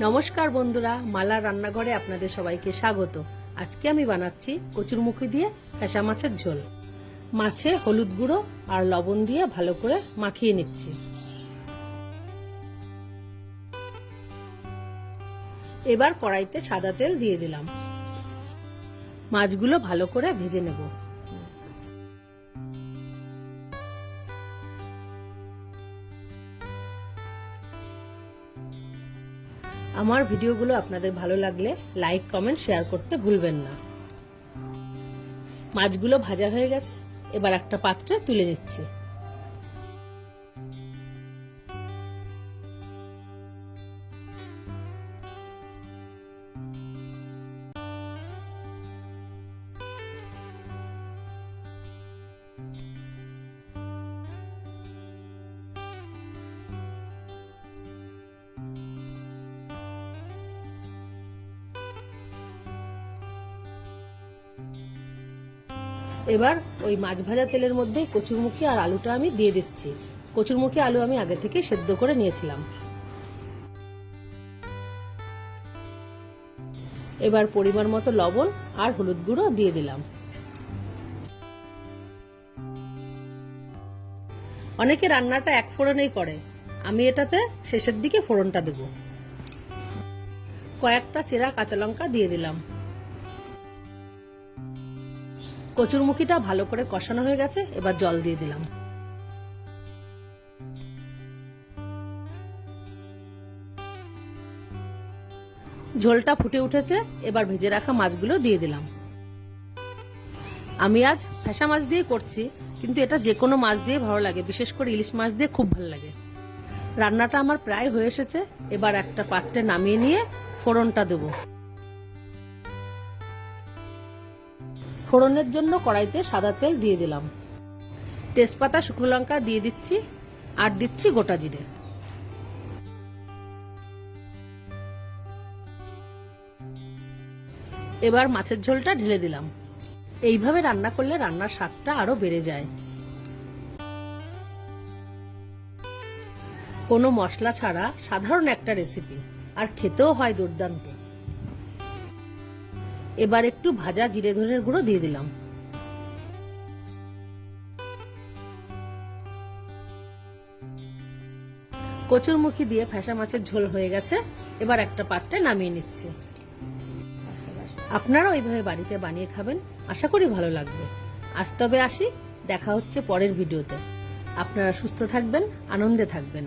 নমস্কার বন্ধুরা, মালার রান্নাঘরে আপনাদের সবাইকে স্বাগত। আজকে আমি বানাচ্ছি কচুরমুখী দিয়ে ফ্যাসা মাছের ঝোল। মাছে হলুদ গুঁড়ো আর লবণ দিয়ে ভালো করে মাখিয়ে নিচ্ছি। এবার কড়াইতে সাদা তেল দিয়ে দিলাম। মাছগুলো ভালো করে ভেজে নেব। আমার ভিডিওগুলো আপনাদের ভালো লাগলে লাইক, কমেন্ট, শেয়ার করতে ভুলবেন না। মাছগুলো ভাজা হয়ে গেছে, এবার একটা পাত্রে তুলে নিচ্ছি। এবার ওই মাছ ভাজা তেলের মধ্যে কচুরমুখী আর আলুটা আমি দিয়ে দিচ্ছি। কচুরমুখী আলু আমি আগে থেকে সেদ্ধ করে নিয়েছিলাম। এবার পরিমাণ মতো লবণ আর হলুদ গুঁড়ো দিয়ে দিলাম। অনেকে রান্নাটা এক ফোড়নেই করে, আমি এটাতে শেষের দিকে ফোড়নটা দেব। কয়েকটা চেরা কাঁচা লঙ্কা দিয়ে দিলাম। কচুরমুখীটা ভালো করে কষানো হয়ে গেছে, এবার জল দিয়ে দিলাম। ঝোলটা ফুটে উঠেছে, এবার ভেজে রাখা মাছগুলো দিয়ে দিলাম। আমি আজ ফ্যাসা মাছ দিয়ে করছি, কিন্তু এটা যে কোনো মাছ দিয়ে ভালো লাগে, বিশেষ করে ইলিশ মাছ দিয়ে খুব ভালো লাগে। রান্নাটা আমার প্রায় হয়ে এসেছে, এবার একটা পাত্রে নামিয়ে নিয়ে ফোড়নটা দেব। ফোড়নের জন্য কড়াইতে সাদা তেল দিয়ে দিলাম। তেজপাতা, শুকনো লঙ্কা দিয়ে দিচ্ছি আর দিচ্ছি গোটা জিরে। এবার মাছের ঝোলটা ঢেলে দিলাম। এইভাবে রান্না করলে রান্নার স্বাদটা আরো বেড়ে যায়। কোনো মশলা ছাড়া সাধারণ একটা রেসিপি, আর খেতেও হয় দুর্দান্ত। এবার একটু ভাজা জিরে ধনের গুঁড়ো দিয়ে দিলাম। কচুরমুখী দিয়ে ফ্যাসা মাছের ঝোল হয়ে গেছে, এবার একটা পাত্রে নামিয়ে নিচ্ছি। আপনারাও এইভাবে বাড়িতে বানিয়ে খাবেন, আশা করি ভালো লাগবে। আজ তবে আসি, দেখা হচ্ছে পরের ভিডিওতে। আপনারা সুস্থ থাকবেন, আনন্দে থাকবেন।